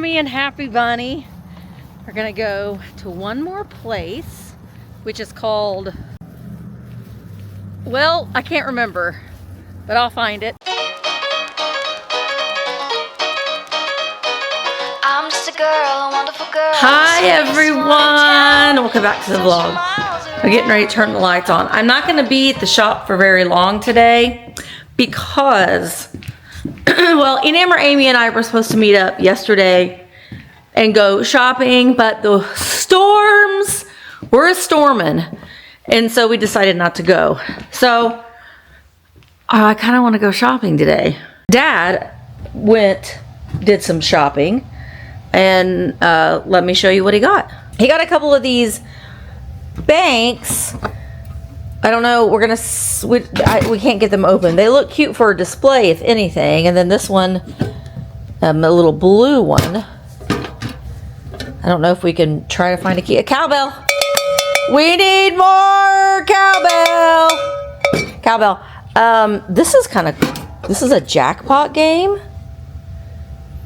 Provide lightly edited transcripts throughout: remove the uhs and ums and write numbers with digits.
me and Happy Bunny are gonna go to one more place, which is called, well, I can't remember, but I'll find it. I'm just a girl, a wonderful girl. Hi everyone, welcome back to the vlog. We're getting ready to turn the lights on. I'm not gonna be at the shop for very long today because, well, Enamor, Amy, and I were supposed to meet up yesterday and go shopping, but the storms were storming, and so we decided not to go. So I kind of want to go shopping today. Dad did some shopping, and let me show you what he got. He got a couple of these banks. I don't know, we can't get them open. They look cute for a display, if anything. And then this one, a little blue one. I don't know if we can try to find a key. A cowbell. We need more cowbell. Cowbell. This is a jackpot game.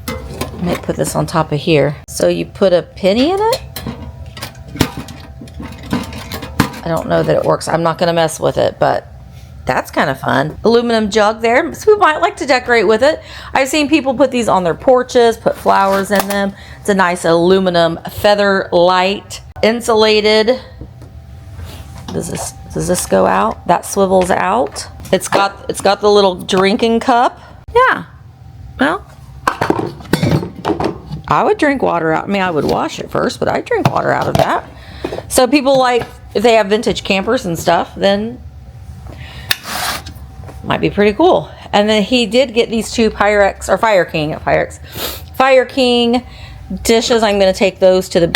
Let me put this on top of here. So you put a penny in it. I don't know that it works. I'm not going to mess with it, but that's kind of fun. Aluminum jug there. So we might like to decorate with it. I've seen people put these on their porches, put flowers in them. It's a nice aluminum feather light, insulated. Does this go out? That swivels out. It's got the little drinking cup. Yeah. Well, I would drink water out. I mean, I would wash it first, but I'd drink water out of that. So people like, if they have vintage campers and stuff, then might be pretty cool. And then he did get these two Fire King dishes. I'm going to take those to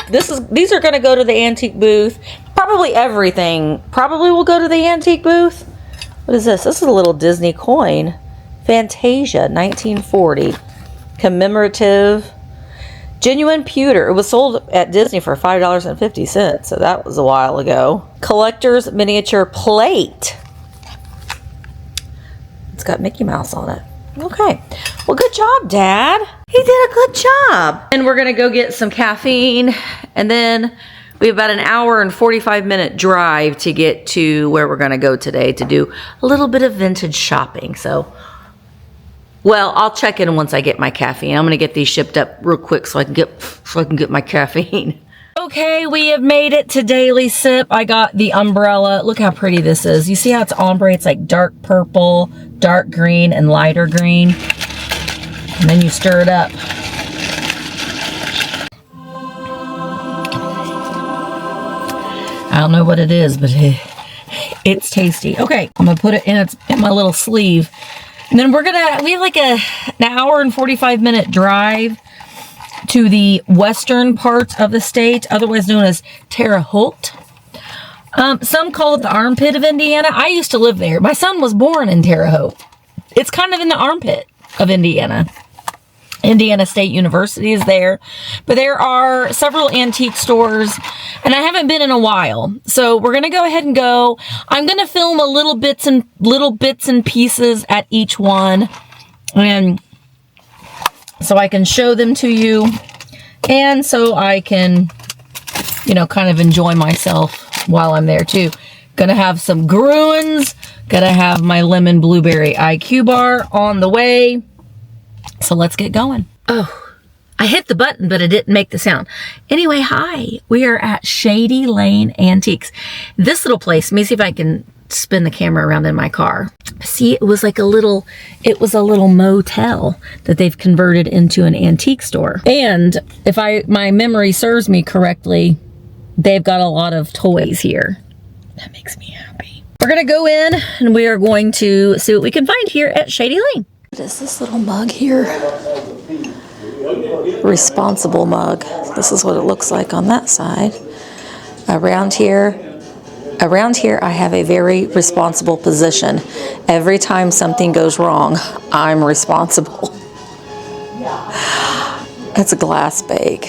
these are going to go to the antique booth. Probably everything probably will go to the antique booth. What is this? This is a little Disney coin. Fantasia, 1940. Commemorative. Genuine pewter. It was sold at Disney for $5.50, so that was a while ago. Collector's miniature plate. It's got Mickey Mouse on it. Okay. Well, good job, Dad. He did a good job. And we're going to go get some caffeine, and then we have about an hour and 45-minute drive to get to where we're going to go today to do a little bit of vintage shopping. So, well, I'll check in once I get my caffeine. I'm gonna get these shipped up real quick so I can get my caffeine. Okay, we have made it to Daily Sip. I got the umbrella. Look how pretty this is. You see how it's ombre? It's like dark purple, dark green, and lighter green. And then you stir it up. I don't know what it is, but it's tasty. Okay, I'm gonna put it in my little sleeve. And then we have like an hour and 45-minute drive to the western part of the state, otherwise known as Terre Haute. Some call it the armpit of Indiana. I used to live there. My son was born in Terre Haute. It's kind of in the armpit of Indiana. Indiana State University is there. But there are several antique stores, and I haven't been in a while. So we're going to go ahead and go. I'm going to film a little bits and pieces at each one, and so I can show them to you, and so I can, kind of enjoy myself while I'm there too. Gonna have some Gruens. Gonna have my lemon blueberry IQ bar on the way. So let's get going. Oh, I hit the button, but it didn't make the sound. Anyway, hi. We are at Shady Lane Antiques. This little place, let me see if I can spin the camera around in my car. See, it was a little motel that they've converted into an antique store. And if my memory serves me correctly, they've got a lot of toys here. That makes me happy. We're gonna go in and we are going to see what we can find here at Shady Lane. What is this little mug here? Responsible mug. This is what it looks like on that side. Around here I have a very responsible position. Every time something goes wrong, I'm responsible. It's a glass bag.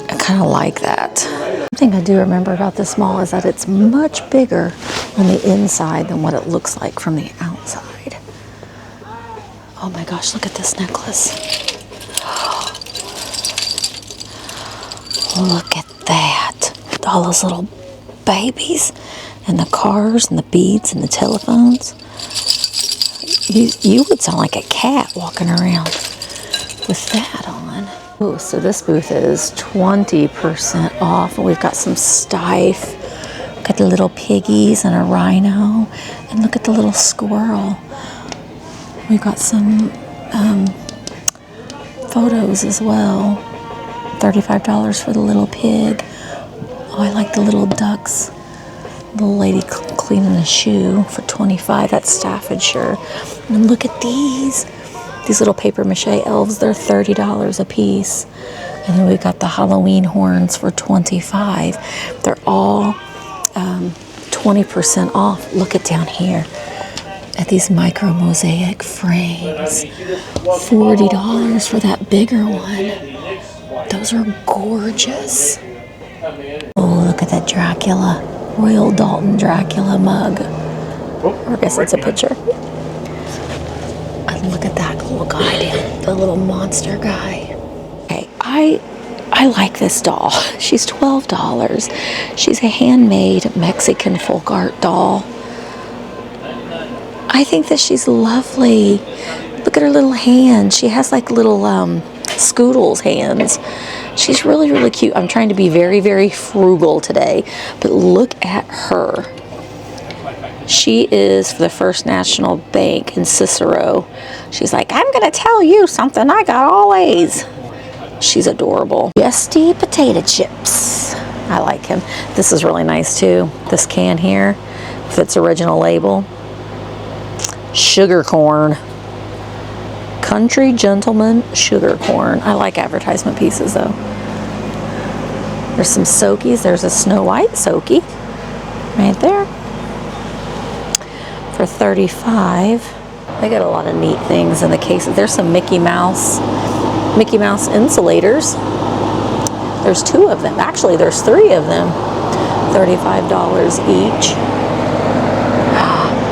I kind of like that. One thing I do remember about this mall is that it's much bigger on the inside than what it looks like from the outside. Oh my gosh, look at this necklace. Look at that. All those little babies and the cars and the beads and the telephones. You would sound like a cat walking around with that on. Oh, so this booth is 20% off. And we've got some Stife. Got the little piggies and a rhino. And look at the little squirrel. We've got some photos as well. $35 for the little pig. Oh, I like the little ducks. Little lady cleaning a shoe for $25. That's Staffordshire. And look at these. These little paper mache elves. They're $30 a piece. And then we've got the Halloween horns for $25. They're all 20% off. Look at down here at these micro mosaic frames. $40 for that bigger one. Those are gorgeous. Oh, look at that Dracula. Royal Dalton Dracula mug. Or I guess it's a picture. And look at that little guy down, the little monster guy. Okay, I like this doll. She's $12. She's a handmade Mexican folk art doll. I think that she's lovely. Look at her little hands. She has like little Scoodles hands. She's really, really cute. I'm trying to be very, very frugal today, but look at her. She is for the First National Bank in Cicero. She's like, I'm gonna tell you something. I got all A's. She's adorable. Misty Potato Chips. I like him. This is really nice too. This can here, with its original label. Sugar corn. Country Gentleman Sugar Corn. I like advertisement pieces though. There's some Soakies. There's a Snow White Soakie right there for $35. They got a lot of neat things in the cases. There's some Mickey Mouse insulators. There's 2 of them. Actually, there's 3 of them. $35 each.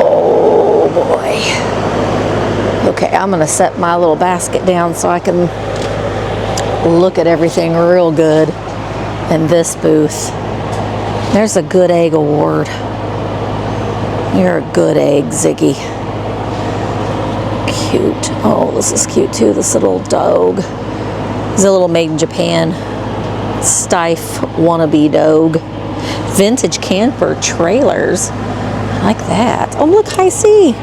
Oh boy. Okay, I'm gonna set my little basket down so I can look at everything real good in this booth. There's a Good Egg Award. You're a good egg, Ziggy. Cute. Oh, this is cute too, this little dog. It's a little made in Japan. Stife wannabe dog. Vintage camper trailers. I like that. Oh, look, High C.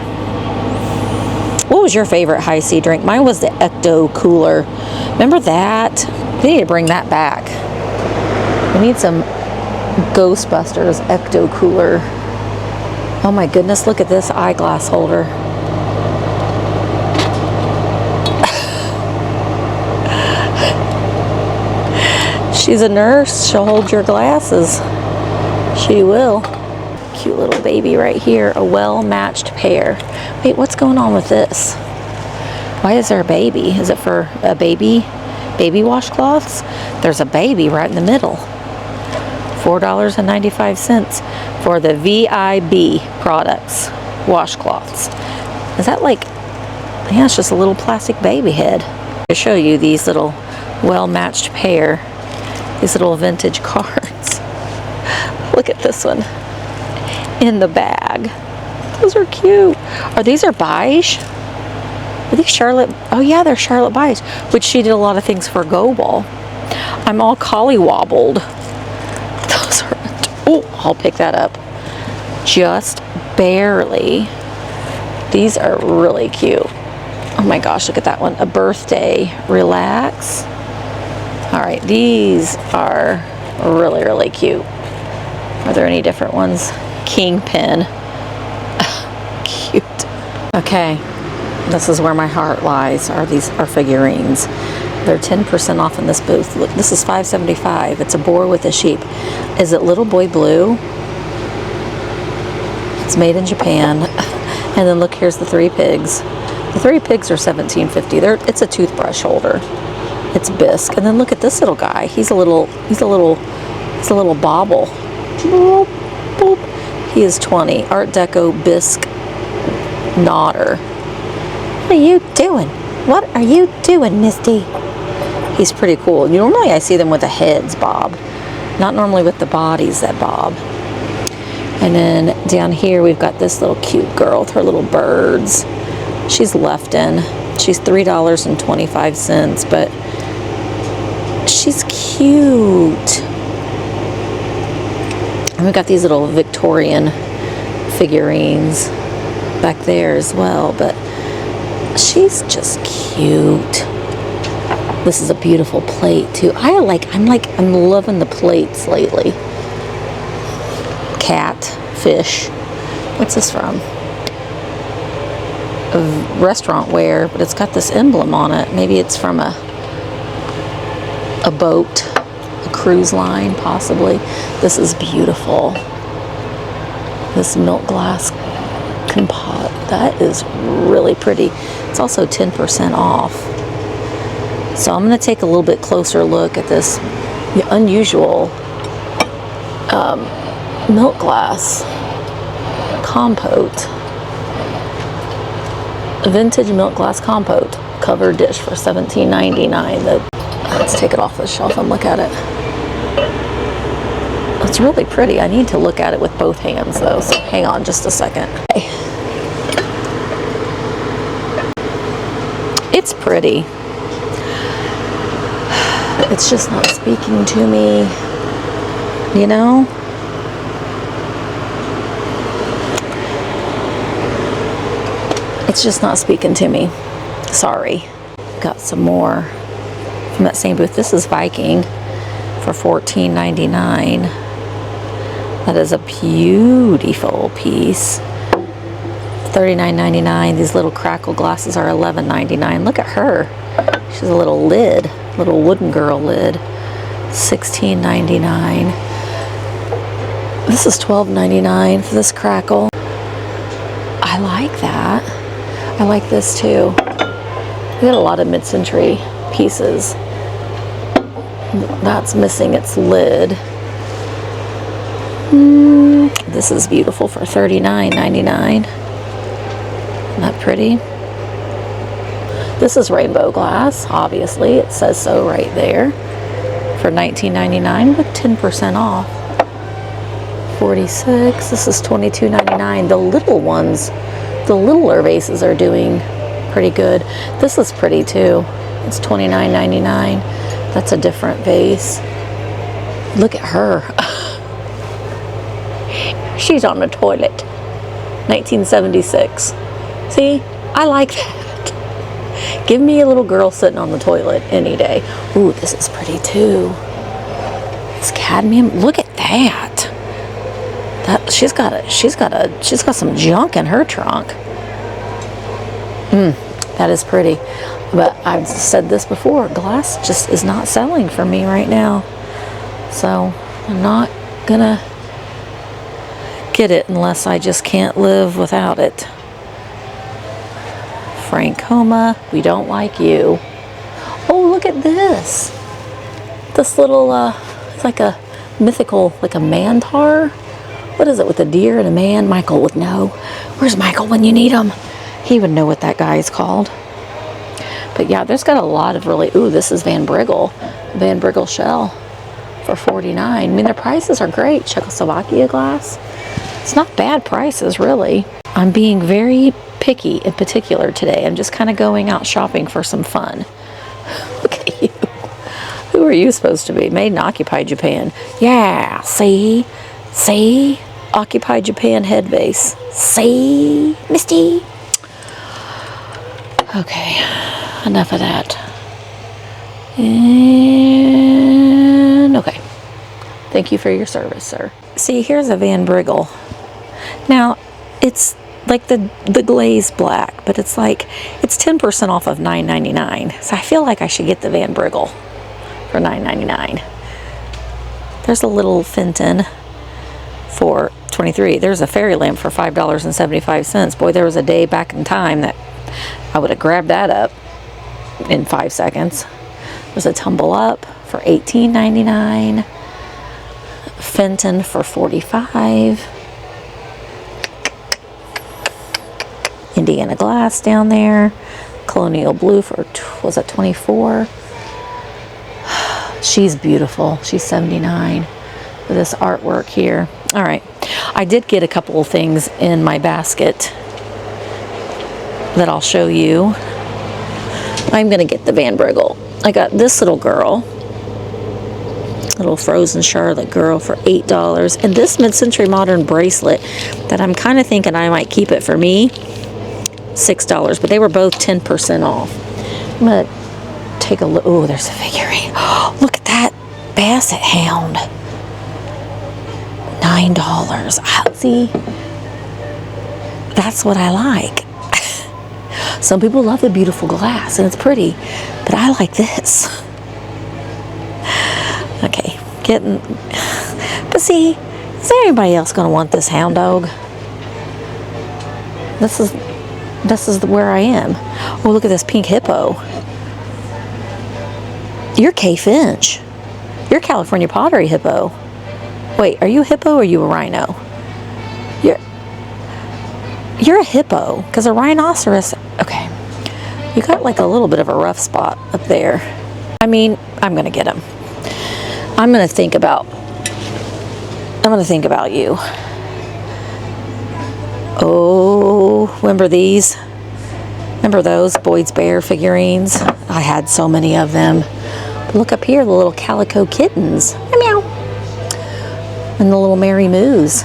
What was your favorite High C drink? Mine was the Ecto Cooler. Remember that? We need to bring that back. We need some Ghostbusters Ecto Cooler. Oh my goodness, look at this eyeglass holder. She's a nurse. She'll hold your glasses. She will. Cute little baby right here. A well-matched pair. Wait, what's going on with this? Why is there a baby? Is it for a baby washcloths? There's a baby right in the middle. $4.95 for the VIB products washcloths. Is that like, yeah, it's just a little plastic baby head. To show you these little well-matched pair, these little vintage cards. Look at this one in the bag. Those are cute. These are beige? Are these Charlotte? Oh yeah, they're Charlotte beige, which she did a lot of things for Go Ball. I'm all collywobbled. Those are, oh, I'll pick that up. Just barely. These are really cute. Oh my gosh, look at that one. A birthday relax. All right, these are really, really cute. Are there any different ones? Kingpin. Cute. Okay, this is where my heart lies. Are figurines. They're 10% off in this booth. Look, this is $5.75. It's a boar with a sheep. Is it Little Boy Blue? It's made in Japan. And then look, here's the 3 pigs. The 3 pigs are $17.50. It's a toothbrush holder. It's bisque. And then look at this little guy. He's a little bobble. Boop, boop. He is $20. Art Deco bisque nodder. What are you doing? What are you doing, Misty? He's pretty cool. Normally I see them with the heads bob, not normally with the bodies that bob. And then down here we've got this little cute girl with her little birds. She's Lefton. She's $3.25, but she's cute. And we've got these little Victorian figurines back there as well, but she's just cute. This is a beautiful plate too. I'm loving the plates lately. Cat, fish. What's this from? Restaurant wear, but it's got this emblem on it. Maybe it's from a boat, a cruise line, possibly. This is beautiful. This milk glass compote, that is really pretty. It's also 10% off. So I'm going to take a little bit closer look at this unusual milk glass compote. A vintage milk glass compote covered dish for $17.99. Let's take it off the shelf and look at it. It's really pretty. I need to look at it with both hands though, so hang on just a second. Okay. It's pretty. It's just not speaking to me, you know? It's just not speaking to me. Sorry. Got some more from that same booth. This is Viking for $14.99. That is a beautiful piece. $39.99. These little crackle glasses are $11.99. Look at her. She's a little lid, little wooden girl lid. $16.99. This is $12.99 for this crackle. I like that. I like this too. We got a lot of mid-century pieces. That's missing its lid. This is beautiful for $39.99. Isn't that pretty? This is rainbow glass, obviously. It says so right there. For $19.99 with 10% off. $46. This is $22.99. The little ones, the littler vases are doing pretty good. This is pretty too. It's $29.99. That's a different vase. Look at her. She's on the toilet. 1976. See, I like that. Give me a little girl sitting on the toilet any day. Ooh, this is pretty too. It's cadmium. Look at that. She's got some junk in her trunk. That is pretty. But I've said this before, glass just is not selling for me right now. So I'm not gonna get it unless I just can't live without it. Francoma, we don't like you. Oh, look at this. This little, it's like a mythical, like a mantar. What is it with a deer and a man? Michael would know. Where's Michael when you need him? He would know what that guy is called. But yeah, there's got a lot of really, ooh, this is Van Briggle shell for $49. I mean, their prices are great. Czechoslovakia glass. It's not bad prices, really. I'm being very picky in particular today. I'm just kind of going out shopping for some fun. Look at you. Who are you supposed to be? Made in Occupied Japan. Yeah, see? See? Occupied Japan head base. See? Misty? Okay, enough of that. And okay. Thank you for your service, sir. See, here's a Van Briggle. Now, it's like the glazed black, but it's like, it's 10% off of $9.99. So I feel like I should get the Van Briggle for $9.99. There's a little Fenton for $23. There's a fairy lamp for $5.75. Boy, there was a day back in time that I would have grabbed that up in 5 seconds. There's a tumble up for $18.99. Fenton for $45. Indiana glass down there. Colonial blue for, was that $24? She's beautiful. She's 79 with this artwork here. All right. I did get a couple of things in my basket that I'll show you. I'm going to get the Van Brugel. I got this little girl, little frozen Charlotte girl for $8. And this mid-century modern bracelet that I'm kind of thinking I might keep it for me, $6. But they were both 10% off. I'm going to take a look. Oh, there's a figurine. Oh, look at that Basset Hound. $9. See, that's what I like. Some people love the beautiful glass and it's pretty, but I like this. Okay, but see, is there anybody else going to want this hound dog? This is where I am. Oh, look at this pink hippo. You're K. Finch. You're California Pottery hippo. Wait, are you a hippo or are you a rhino? You're a hippo, because a rhinoceros, okay, you got like a little bit of a rough spot up there. I mean, I'm going to get him. I'm going to think about you. Oh, remember these? Remember those Boyd's Bear figurines? I had so many of them. But look up here, the little calico kittens. Meow. And the little Mary Moos.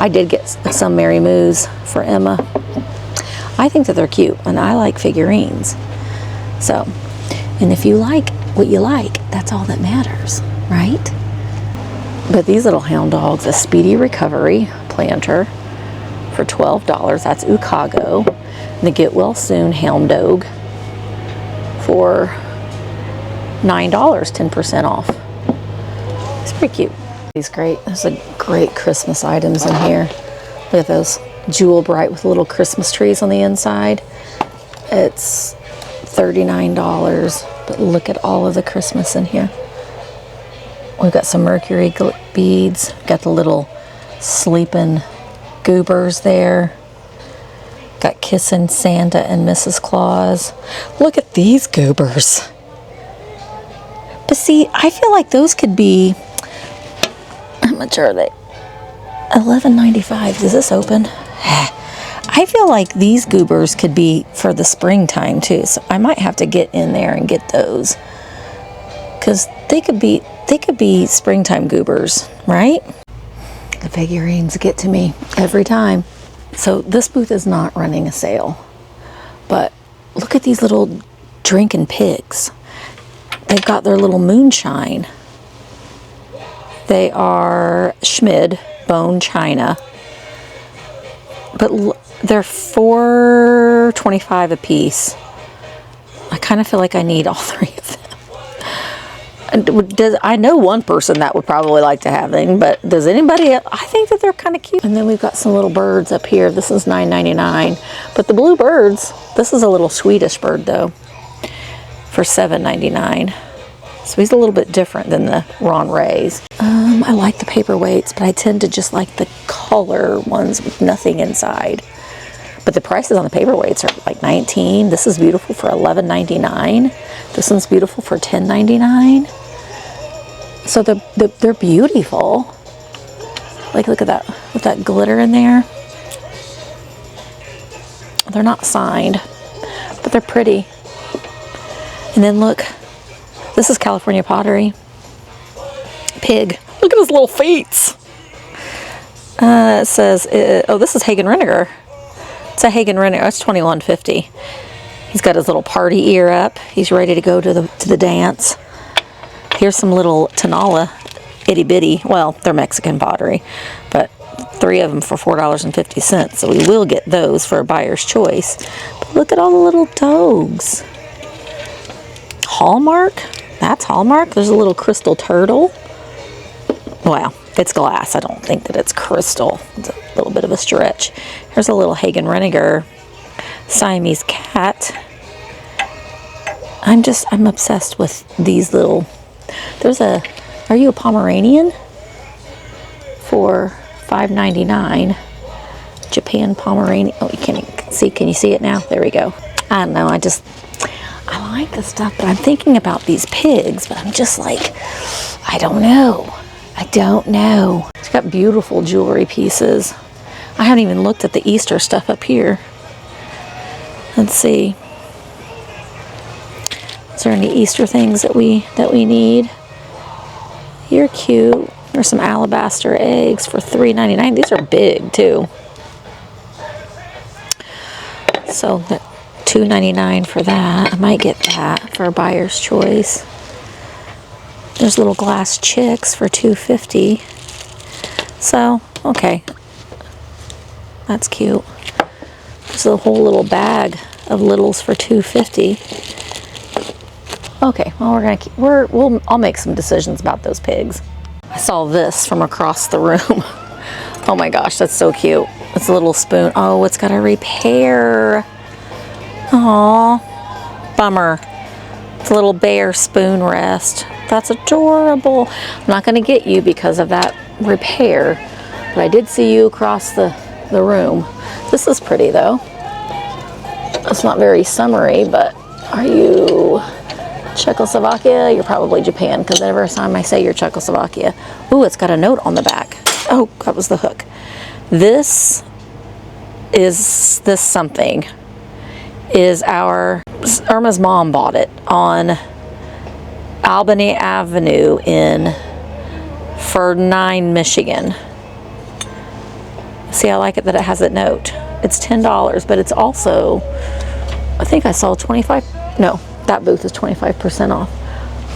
I did get some Mary Moos for Emma. I think that they're cute, and I like figurines. So, and if you like what you like, that's all that matters, right? But these little hound dogs, a Speedy Recovery planter for $12. That's Ukago. And the Get Well Soon hound dog for $9, 10% off. It's pretty cute. He's great. There's a great Christmas items in here. Look at those jewel bright with little Christmas trees on the inside. It's $39, but look at all of the Christmas in here. We've got some mercury beads. Got the little sleeping goobers there. Got kissing Santa and Mrs. Claus. Look at these goobers. But see, I feel like those could be, how much are they? $11.95. Is this open? I feel like these goobers could be for the springtime too. So I might have to get in there and get those, because they could be springtime goobers, right? The figurines get to me every time. So this booth is not running a sale, but look at these little drinking pigs. They've got their little moonshine. They are Schmid bone china, but they're $4.25 a piece. I kind of feel like I need all three of them. I know one person that would probably like to have them, but does anybody else? I think that they're kind of cute. And then we've got some little birds up here. This is $9.99, but the blue birds, this is a little Swedish bird though, for $7.99. So he's a little bit different than the Ron Rays. I like the paperweights, but I tend to just like the color ones with nothing inside. But the prices on the paperweights are like $19. This is beautiful for $11.99. This one's beautiful for $10.99. So they're beautiful. Like, look at that, with that glitter in there. They're not signed, but they're pretty. And then look, this is California Pottery. Pig. Look at his little feet. It says, oh, this is Hagen Renninger. It's a Hagen Renninger. It's $21.50. He's got his little party ear up. He's ready to go to the dance. Here's some little Tanala itty bitty. Well, they're Mexican pottery, but 3 of them for $4.50. So we will get those for a buyer's choice. But look at all the little dogs. Hallmark. That's Hallmark. There's a little crystal turtle. Wow, it's glass. I don't think that it's crystal. It's a little bit of a stretch. Here's a little Hagen Renninger Siamese cat. I'm obsessed with these little. Are you a Pomeranian? For $5.99. Japan Pomeranian. Oh, you can't even see. Can you see it now? There we go. I don't know. I like the stuff, but I'm thinking about these pigs, but I'm just like, I don't know. I don't know. It's got beautiful jewelry pieces. I haven't even looked at the Easter stuff up here. Let's see. Is there any Easter things that we need? You're cute. There's some alabaster eggs for $3.99. These are big too. So $2.99 for that. I might get that for a buyer's choice. There's little glass chicks for $2.50. So, okay. That's cute. There's a whole little bag of littles for $2.50. Okay, well I'll make some decisions about those pigs. I saw this from across the room. Oh my gosh, that's so cute. It's a little spoon. Oh, it's got a repair. Aw, bummer. It's a little bear spoon rest. That's adorable. I'm not going to get you because of that repair, but I did see you across the room. This is pretty though. It's not very summery, but are you Czechoslovakia? You're probably Japan, because every time I say you're Czechoslovakia. Ooh, it's got a note on the back. Oh, that was the hook. This something is Irma's mom bought it on Albany Avenue in Ferdinand, Michigan. See, I like it that it has a note. It's $10, but it's also, I think I saw 25, no, that booth is 25% off.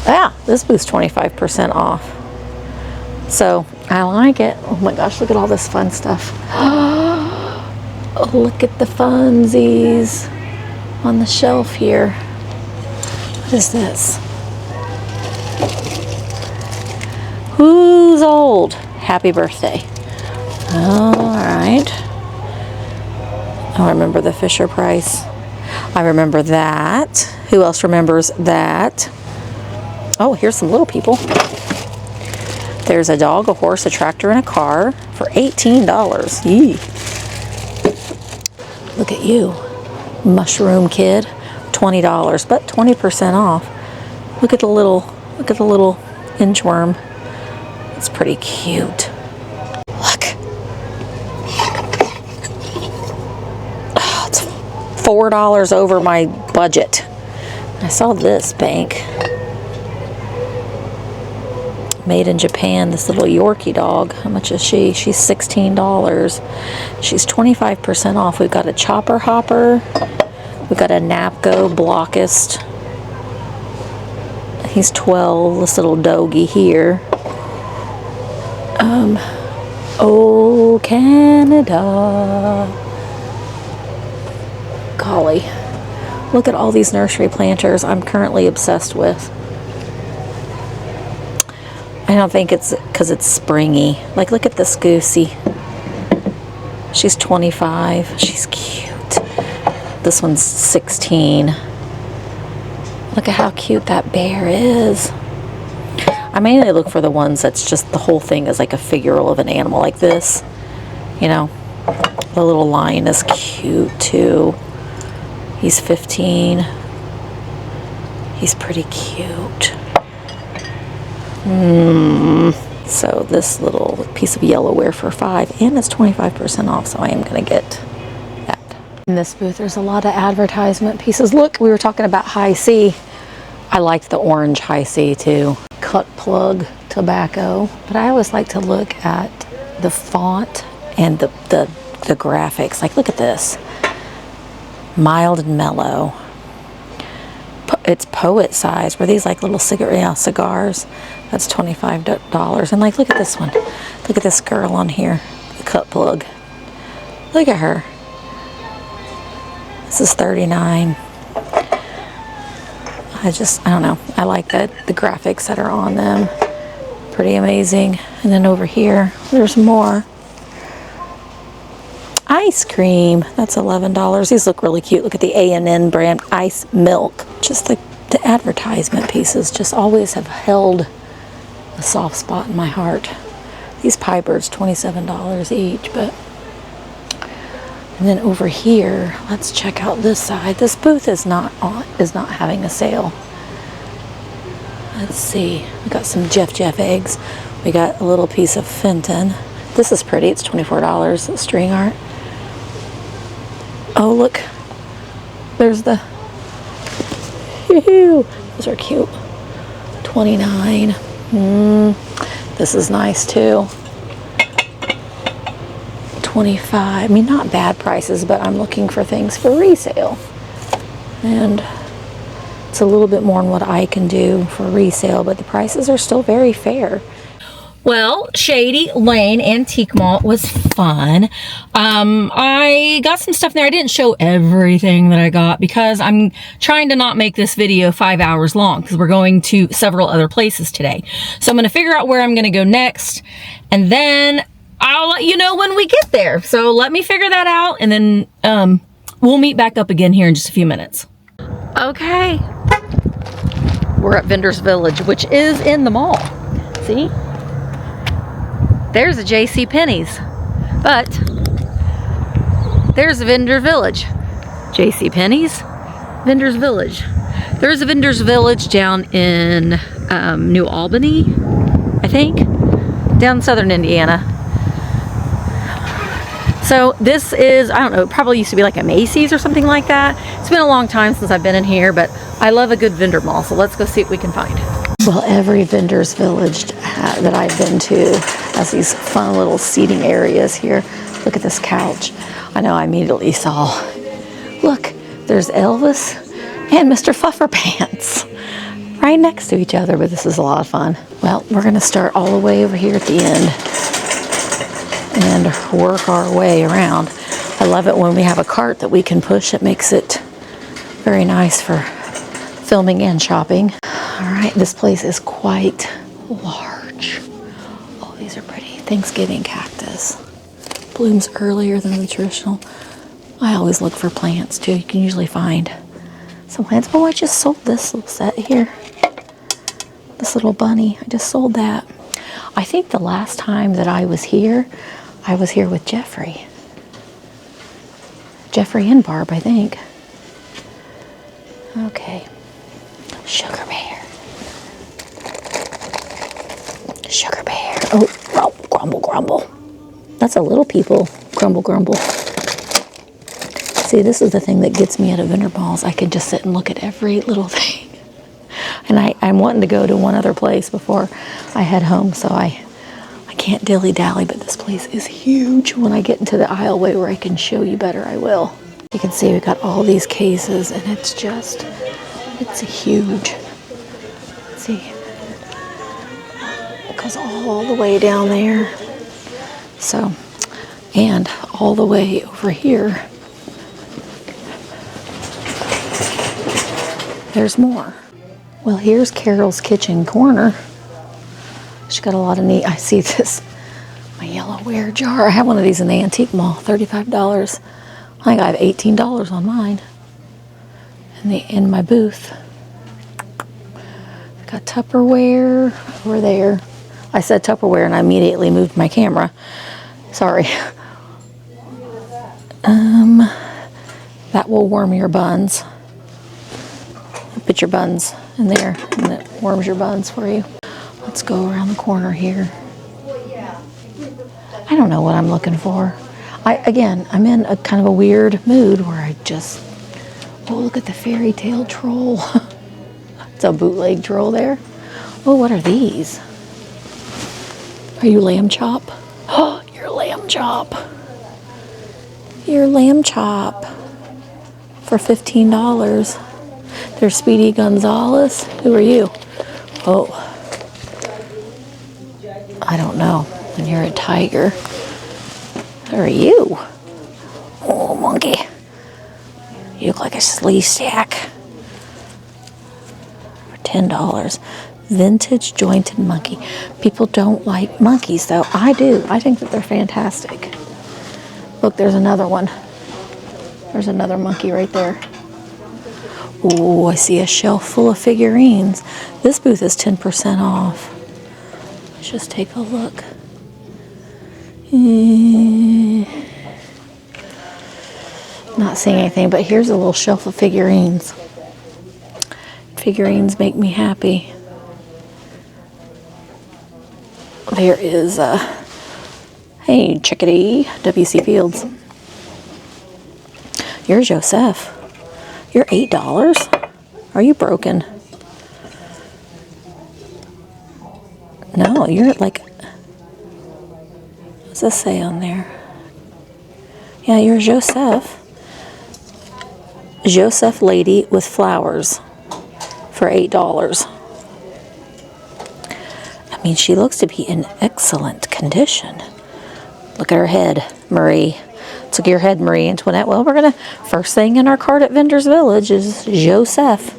Yeah, this booth's 25% off. So, I like it. Oh my gosh, look at all this fun stuff. Oh, look at the funsies on the shelf here. What is this? Who's old? Happy birthday. All right. I remember the Fisher Price. I remember that. Who else remembers that? Oh, here's some little people. There's a dog, a horse, a tractor, and a car for $18. Yee. Look at you. Mushroom Kid, $20, but 20% off. Look at the little inchworm. It's pretty cute. Look. Oh, it's $4 over my budget. I saw this bank. Made in Japan, this little Yorkie dog. How much is she? She's $16. She's 25% off. We've got a chopper hopper. We've got a Napco blockist. He's 12, this little doggy here. Oh, Canada. Golly. Look at all these nursery planters I'm currently obsessed with. I don't think it's because it's springy. Like, look at this Goosey. She's 25. She's cute. This one's 16. Look at how cute that bear is. I mainly look for the ones that's just the whole thing is like a figure of an animal, like this. You know, the little lion is cute too. He's 15. He's pretty cute. So this little piece of yellowware for $5, and it's 25% off, so I am going to get that. In this booth, there's a lot of advertisement pieces. Look, we were talking about High C. I liked the orange High C too. Cut plug tobacco. But I always like to look at the font and the graphics. Like, look at this. Mild and mellow. It's poet size. Were these like little cigars? That's $25. And like, look at this one. Look at this girl on here. The cut plug. Look at her. This is $39. I don't know. I like the graphics that are on them. Pretty amazing. And then over here, there's more. Ice cream. That's $11. These look really cute. Look at the A&N brand ice milk. Just the advertisement pieces just always have held a soft spot in my heart. These pie birds, $27 each, but And then over here, let's check out this side. This booth is not having a sale. Let's see. We got some Jeff eggs. We got a little piece of Fenton. This is pretty. It's $24. String art. Oh, look. There's the... Those are cute. $29. This is nice too. $25. I mean, not bad prices, but I'm looking for things for resale. And it's a little bit more than what I can do for resale, but the prices are still very fair. Well, Shady Lane Antique Mall was fun. I got some stuff there. I didn't show everything that I got because I'm trying to not make this video 5 hours long because we're going to several other places today. So I'm going to figure out where I'm going to go next, and then I'll let you know when we get there. So let me figure that out, and then we'll meet back up again here in just a few minutes. Okay. We're at Vendors Village, which is in the mall. See? There's a J.C. Penney's, but there's a Vendor Village. J.C. Penney's, Vendors Village. There's a Vendors Village down in New Albany, I think, down in southern Indiana. So this is, I don't know, it probably used to be like a Macy's or something like that. It's been a long time since I've been in here, but I love a good vendor mall, so let's go see what we can find. Well, every Vendors Village that I've been to has these fun little seating areas here. Look at this couch. I know, I immediately saw, look, there's Elvis and Mr. Flufferpants right next to each other, but this is a lot of fun. Well, we're gonna start all the way over here at the end and work our way around. I love it when we have a cart that we can push. It makes it very nice for filming and shopping. All right, this place is quite large. Oh, these are pretty. Thanksgiving cactus. Blooms earlier than the traditional. I always look for plants too. You can usually find some plants. Oh, I just sold this little set here. This little bunny, I just sold that. I think the last time that I was here with Jeffrey. Jeffrey and Barb, I think. Okay. Sugar bear. Sugar bear. Oh, grumble, grumble. That's a little people. Grumble, grumble. See, this is the thing that gets me out of vendor malls. I could just sit and look at every little thing. And I'm wanting to go to one other place before I head home, so I can't dilly-dally, but this place is huge. When I get into the aisleway where I can show you better, I will. You can see we got all these cases, and it's huge. Let's see. It goes all the way down there. So, and all the way over here. There's more. Well, here's Carol's Kitchen Corner. She's got a lot of neat, I see this, my yellowware jar. I have one of these in the antique mall, $35. I think I have $18 on mine in my booth. Got Tupperware over there. I said Tupperware and I immediately moved my camera. Sorry. That will warm your buns. Put your buns in there and it warms your buns for you. Let's go around the corner here. I don't know what I'm looking for. I'm in a kind of a weird mood where I just, oh, look at the fairy tale troll. It's a bootleg troll there. Oh, what are these? Are you lamb chop? Oh, you're lamb chop. You're lamb chop for $15. There's Speedy Gonzalez. Who are you? Oh, I don't know. And you're a tiger. Who are you? Oh, monkey. You look like a slee stack. For $10. Vintage jointed monkey. People don't like monkeys, though. I do. I think that they're fantastic. Look, there's another one. There's another monkey right there. Oh, I see a shelf full of figurines. This booth is 10% off. Let's just take a look. Not seeing anything, but here's a little shelf of figurines. Figurines make me happy. There is a, hey, chickadee, W.C. Fields. You're Joseph. You're $8? Are you broken? No, you're like, what's this say on there? Yeah, you're Joseph. Joseph lady with flowers for $8. I mean, she looks to be in excellent condition. Look at her head, Marie. Let's look at your head, Marie Antoinette. Well, we're going to, first thing in our cart at Vendor's Village is Joseph.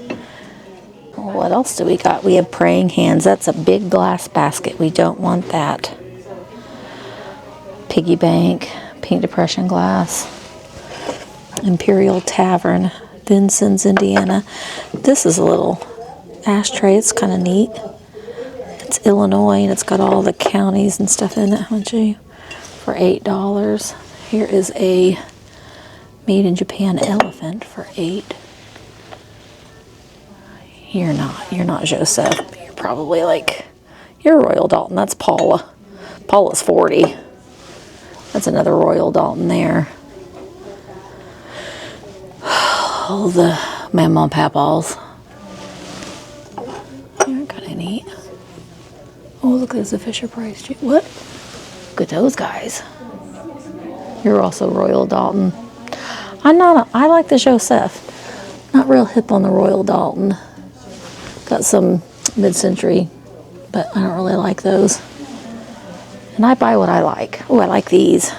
What else do we got? We have praying hands. That's a big glass basket. We don't want that. Piggy bank, pink depression glass. Imperial Tavern, Vincennes, Indiana. This is a little ashtray. It's kind of neat. It's Illinois, and it's got all the counties and stuff in it. How much are you? For $8. Here is a made in Japan elephant for $8. You're not Joseph. You're probably like, you're Royal Dalton. That's Paula. Paula's 40. That's another Royal Dalton there. All the Mama and Papa's. They're kind of neat. Oh, look, there's a Fisher Price. What? Look at those guys. You're also Royal Dalton. I like the Joseph. Not real hip on the Royal Dalton. Got some mid-century, but I don't really like those. And I buy what I like. Oh, I like these.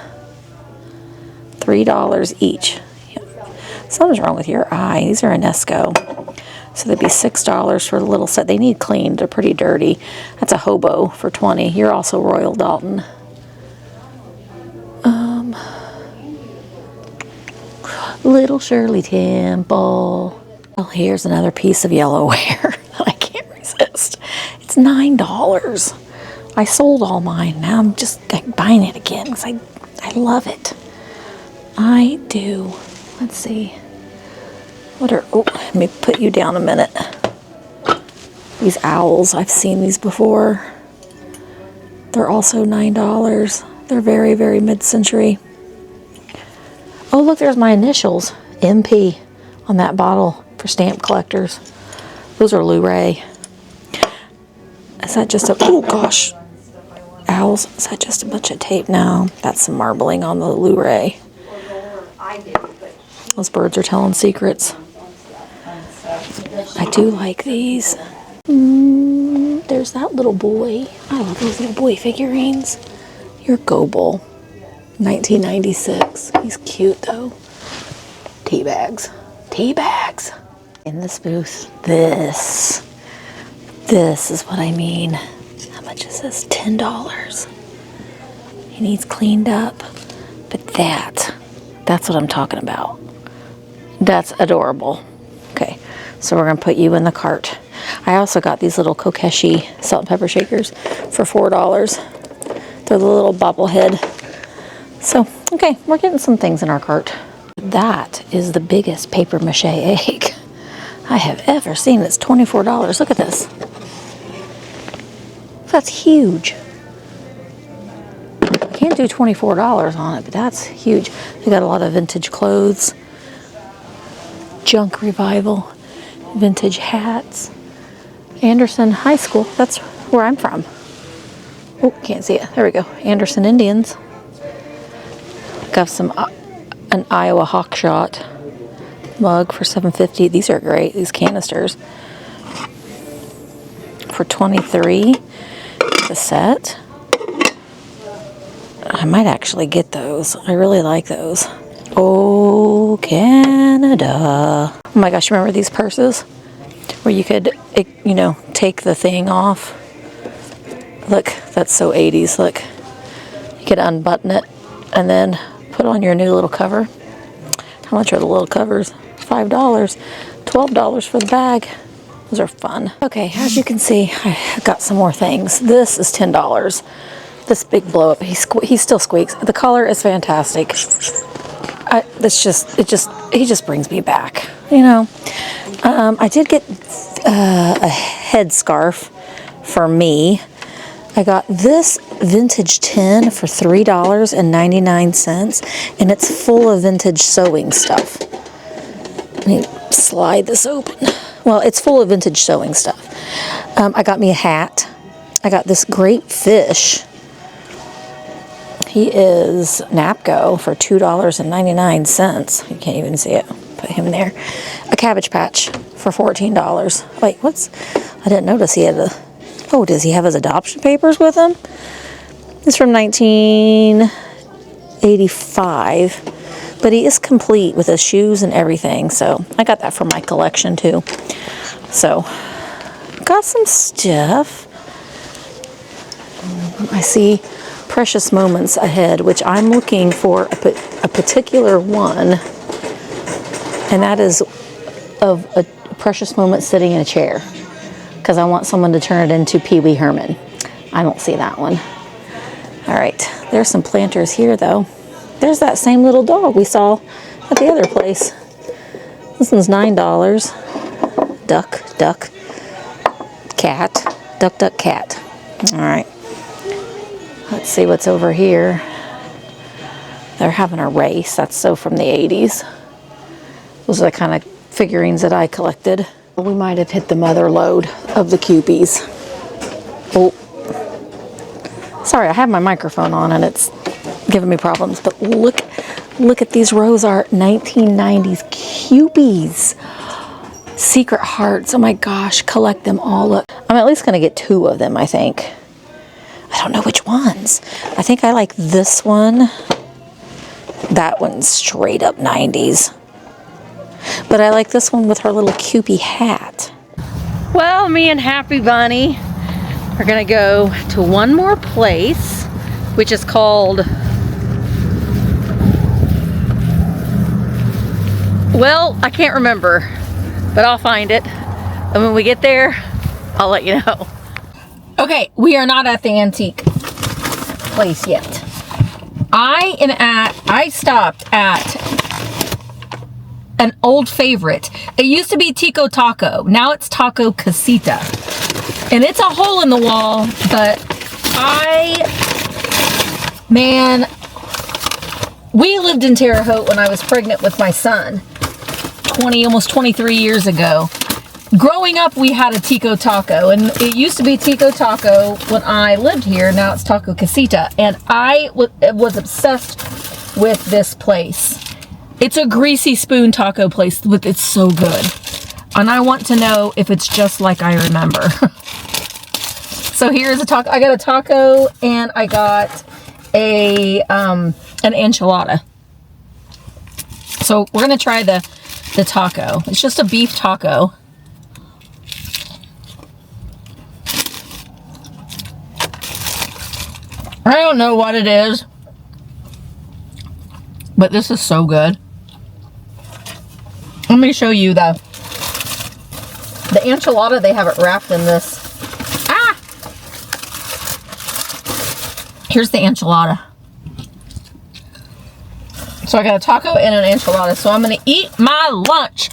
$3 each. Something's wrong with your eye. These are Enesco. So they'd be $6 for the little set. They need cleaned. They're pretty dirty. That's a hobo for $20. You're also Royal Dalton. Little Shirley Temple. Well, here's another piece of yellowware that I can't resist. It's $9. I sold all mine. Now I'm just buying it again because I love it. I do. Let's see. Oh, let me put you down a minute. These owls, I've seen these before. They're also $9. They're very, very mid-century. Oh, look, there's my initials, MP, on that bottle for stamp collectors. Those are Luray. Is that just a, oh gosh, owls, is that just a bunch of tape? No, that's some marbling on the Luray. Those birds are telling secrets. I do like these. There's that little boy. I love those little boy figurines. You're Goebel. 1996. He's cute though. Tea bags. Tea bags. In this booth. This is what I mean. How much is this? $10. He needs cleaned up. But that's what I'm talking about. That's adorable. Okay, so we're gonna put you in the cart. I also got these little Kokeshi salt and pepper shakers for $4. They're the little bobblehead. So, okay, we're getting some things in our cart. That is the biggest paper mache egg I have ever seen. It's $24. Look at this. That's huge. I can't do $24 on it, but that's huge. They got a lot of vintage clothes, junk revival, vintage hats. Anderson High School, that's where I'm from. Oh, can't see it. There we go. Anderson Indians. Got an Iowa Hawkshot mug for $7.50. These are great. These canisters for $23. The set. I might actually get those. I really like those. Oh, Canada. Oh my gosh, remember these purses? Where you could, you know, take the thing off. Look, that's so 80s. Look, you could unbutton it and then put on your new little cover. How much are the little covers? $5. $12 for the bag. Those are fun. Okay, as you can see, I got some more things. This is $10. This big blow up, he still squeaks. The color is fantastic. he just brings me back, you know. I did get a headscarf for me. I got this vintage tin for $3.99, and it's full of vintage sewing stuff. Let me slide this open. Well, it's full of vintage sewing stuff. I got me a hat. I got this great fish. He is Napco for $2.99. You can't even see it. Put him there. A Cabbage Patch for $14. Wait, I didn't notice he had a... Oh, does he have his adoption papers with him? It's from 1985. But he is complete with his shoes and everything. So I got that for my collection too. So, got some stuff. I see Precious Moments ahead, which I'm looking for a particular one, and that is of a precious moment sitting in a chair, because I want someone to turn it into Pee Wee Herman. I don't see that one. All right, there's some planters here though. There's that same little dog we saw at the other place. This one's $9. Duck, duck, cat, duck, duck, cat. All right. Let's see what's over here. They're having a race. That's so from the 80s. Those are the kind of figurines that I collected. We might have hit the mother lode of the Cupies. Oh, sorry, I have my microphone on and it's giving me problems. But look at these Rose Art 1990s Cupies. Secret Hearts. Oh my gosh, collect them all. Look, I'm at least gonna get 2 of them, I think. I don't know which ones. I think I like this one. That one's straight up 90s. But I like this one with her little Cupie hat. Well, me and Happy Bunny are gonna go to one more place, which is called... Well, I can't remember, but I'll find it. And when we get there, I'll let you know. Okay, we are not at the antique place yet. I stopped at an old favorite. It used to be Tico Taco. Now it's Taco Casita. And it's a hole in the wall, but man, we lived in Terre Haute when I was pregnant with my son, almost 23 years ago. Growing up, we had a Tico Taco, and it used to be Tico Taco when I lived here. Now it's Taco Casita, and I was obsessed with this place. It's a greasy spoon taco place, but it's so good. And I want to know if it's just like I remember. So here's a taco. I got a taco, and I got an enchilada. So we're gonna try the taco. It's just a beef taco. I don't know what it is, but this is so good. Let me show you the enchilada. They have it wrapped in this. Here's the enchilada. So I got a taco and an enchilada. So I'm going to eat my lunch.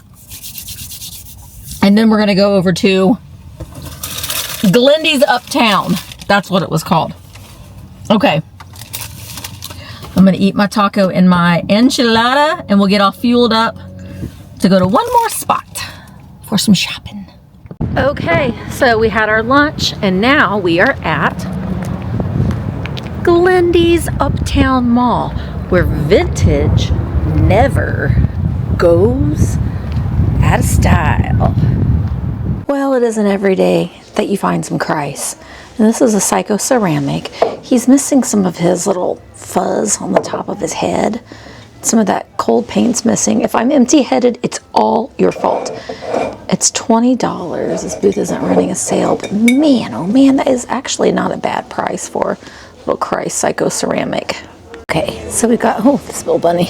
And then we're going to go over to Glendy's Uptown. That's what it was called. Okay, I'm gonna eat my taco and my enchilada, and we'll get all fueled up to go to one more spot for some shopping. Okay, so we had our lunch, and now we are at Glendy's Uptown Mall, where vintage never goes out of style. Well, it isn't every day that you find some Christ. And this is a Psycho ceramic. He's missing some of his little fuzz on the top of his head. Some of that cold paint's missing. If I'm empty-headed, it's all your fault. It's $20. This booth isn't running a sale, but man, oh man, that is actually not a bad price for little Christ Psycho ceramic. Okay, so we got, oh, this little bunny.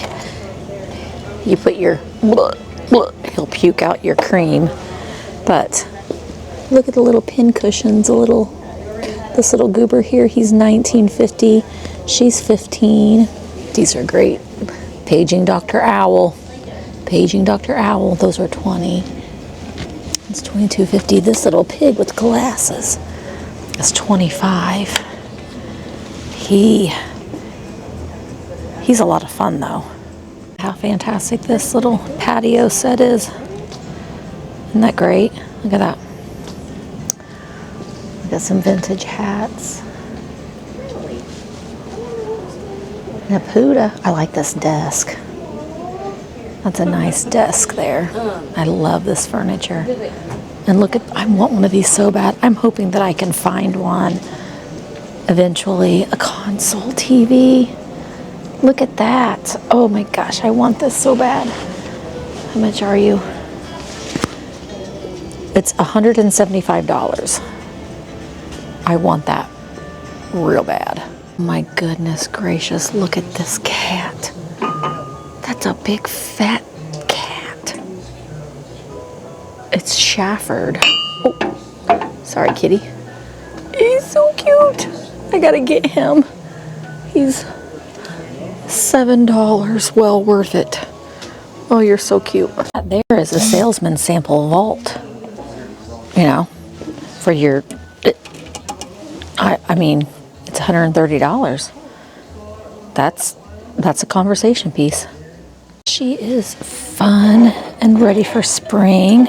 You put your, he'll puke out your cream. But look at the little pin cushions, this little goober here, he's 1950, she's 15. These are great. Paging Dr. Owl. Paging Dr. Owl. Those are 20. It's $22.50. This little pig with glasses is $25. He's a lot of fun though. How fantastic this little patio set is. Isn't that great? Look at that. We got some vintage hats. And a Puda. I like this desk. That's a nice desk there. I love this furniture. And look at, I want one of these so bad. I'm hoping that I can find one eventually. A console TV. Look at that. Oh my gosh, I want this so bad. How much are you? It's $175. I want that real bad. My goodness gracious, look at this cat. That's a big fat cat. It's Shafford. Oh, sorry kitty. He's so cute. I gotta get him. He's $7, well worth it. Oh, you're so cute. There is a salesman sample vault. You know, for your, I mean, it's $130. That's a conversation piece. She is fun and ready for spring.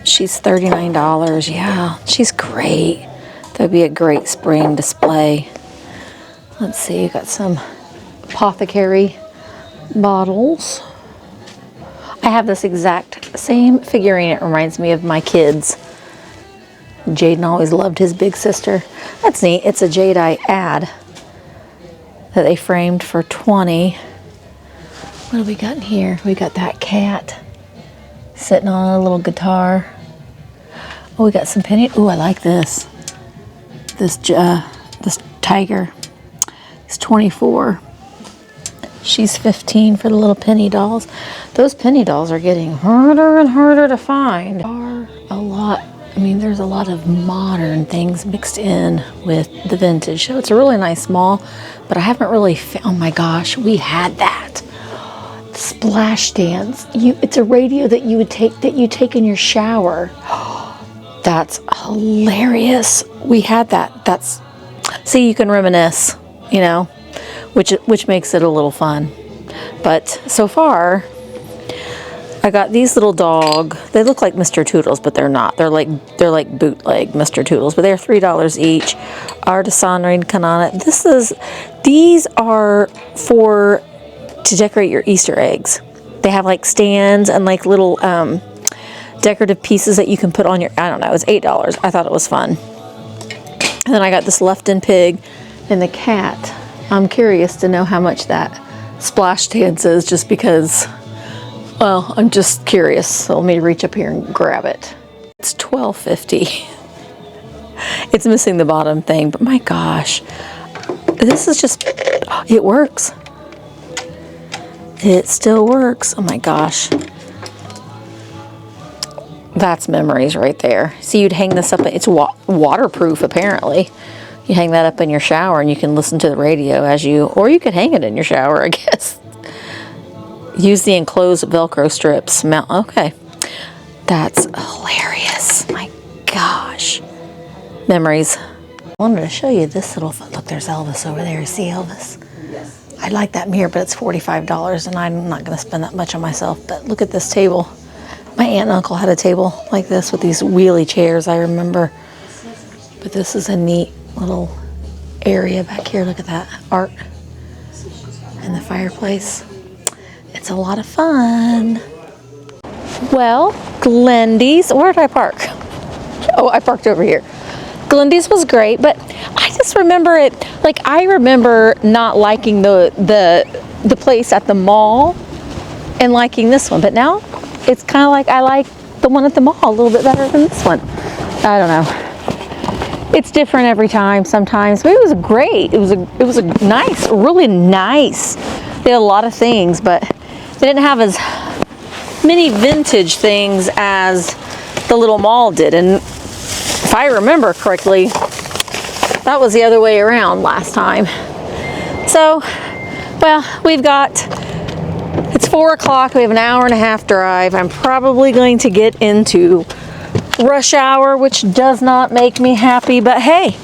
She's $39. Yeah, she's great. That'd be a great spring display. Let's see, you got some apothecary bottles. I have this exact same figurine. It reminds me of my kids. Jaden always loved his big sister. That's neat. It's a Jadeite ad that they framed for $20. What do we got in here? We got that cat sitting on a little guitar. Oh, we got some penny. Oh, I like this. This tiger. It's $24. She's $15 for the little penny dolls. Those penny dolls are getting harder and harder to find. I mean, there's a lot of modern things mixed in with the vintage. So it's a really nice mall, but I haven't really oh my gosh, we had that. Splash dance. It's a radio that you take in your shower. That's hilarious. We had that. See, you can reminisce, you know, which makes it a little fun. But so far, I got these little dog. They look like Mr. Toodles, but they're not. They're like bootleg Mr. Toodles, but they're $3 each. Artisan Canana. These are to decorate your Easter eggs. They have like stands and like little decorative pieces that you can put on your, I don't know, it's $8. I thought it was fun. And then I got this Lefton pig and the cat. I'm curious to know how much that splash dance is, just because, well, I'm just curious. So let me reach up here and grab it. It's $12.50. It's missing the bottom thing, but my gosh, this is just, it works. It still works. Oh my gosh. That's memories right there. See, you'd hang this up, it's waterproof apparently. You hang that up in your shower and you can listen to the radio or you could hang it in your shower, I guess. Use the enclosed Velcro strips. Okay. That's hilarious. My gosh. Memories. I wanted to show you this little, look, there's Elvis over there. You see Elvis? Yes. I like that mirror, but it's $45 and I'm not going to spend that much on myself. But look at this table. My aunt and uncle had a table like this with these wheelie chairs, I remember. But this is a neat little area back here. Look at that art and the fireplace. It's a lot of fun. Well, Glendy's, where did I park? Oh, I parked over here. Glendy's was great, but I just remember it, like I remember not liking the place at the mall and liking this one, but now it's kind of like I like the one at the mall a little bit better than this one. I don't know. It's different every time sometimes, but it was great. It was a nice, really nice. They had a lot of things, but they didn't have as many vintage things as the little mall did. And if I remember correctly, that was the other way around last time. So Well, it's 4 o'clock. We have an hour and a half drive. I'm probably going to get into rush hour, which does not make me happy, but hey,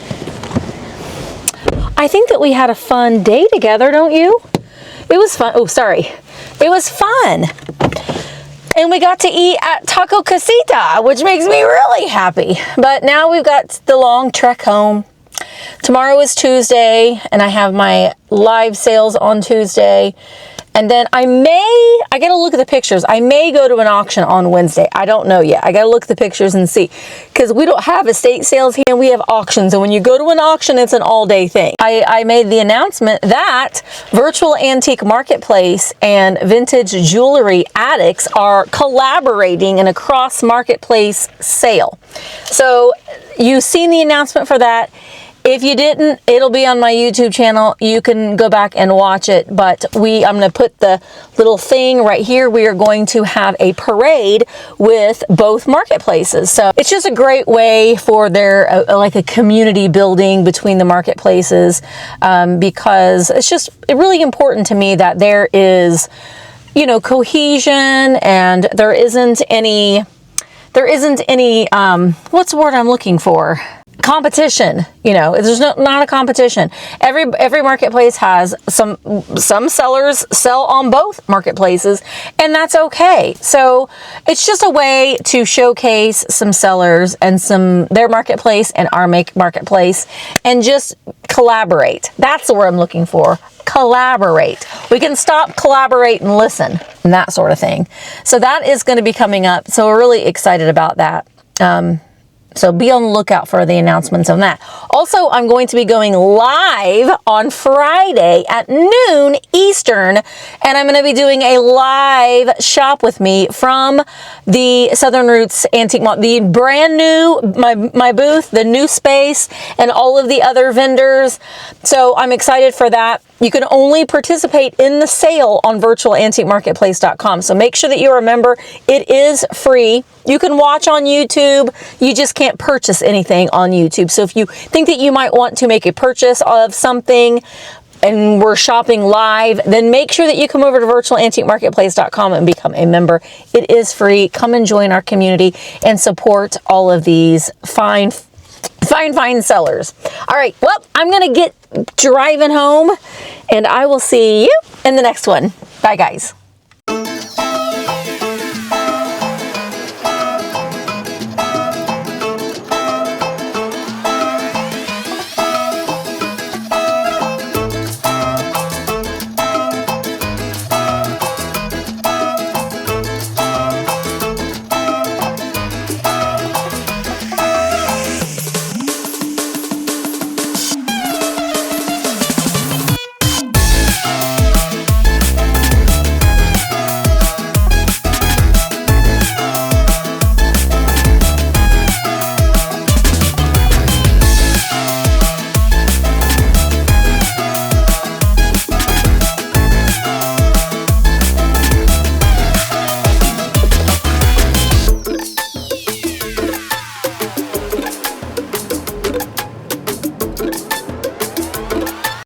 I think that we had a fun day together, don't you? It was fun. Oh, sorry. It was fun. And we got to eat at Taco Casita, which makes me really happy. But now we've got the long trek home. Tomorrow is Tuesday, and I have my live sales on Tuesday. And then I gotta look at the pictures. I may go to an auction on Wednesday. I don't know yet. I gotta look at the pictures and see. Because we don't have estate sales here, we have auctions. And when you go to an auction, it's an all-day thing. I made the announcement that Virtual Antique Marketplace and Vintage Jewelry Addicts are collaborating in a cross-marketplace sale. So you've seen the announcement for that. If you didn't, it'll be on my YouTube channel. You can go back and watch it. But I'm going to put the little thing right here. We are going to have a parade with both marketplaces. So it's just a great way for their like a community building between the marketplaces, because it's really important to me that there is, cohesion, and there isn't any what's the word I'm looking for? Competition. There's not a competition. Every marketplace has some sellers sell on both marketplaces, and that's okay. So it's just a way to showcase some sellers and their marketplace and our marketplace, and just collaborate. That's the word I'm looking for. Collaborate. We can stop, collaborate, and listen, and that sort of thing. So that is going to be coming up. So we're really excited about that. So be on the lookout for the announcements on that. Also, I'm going to be going live on Friday at noon Eastern, and I'm going to be doing a live shop with me from the Southern Roots Antique Mall, the brand new, my booth, the new space, and all of the other vendors. So I'm excited for that. You can only participate in the sale on virtualantiquemarketplace.com. So make sure that you're a member. It is free. You can watch on YouTube. You just can't purchase anything on YouTube. So if you think that you might want to make a purchase of something and we're shopping live, then make sure that you come over to virtualantiquemarketplace.com and become a member. It is free. Come and join our community and support all of these fine sellers. All right, well, I'm going to get driving home, and I will see you in the next one. Bye, guys.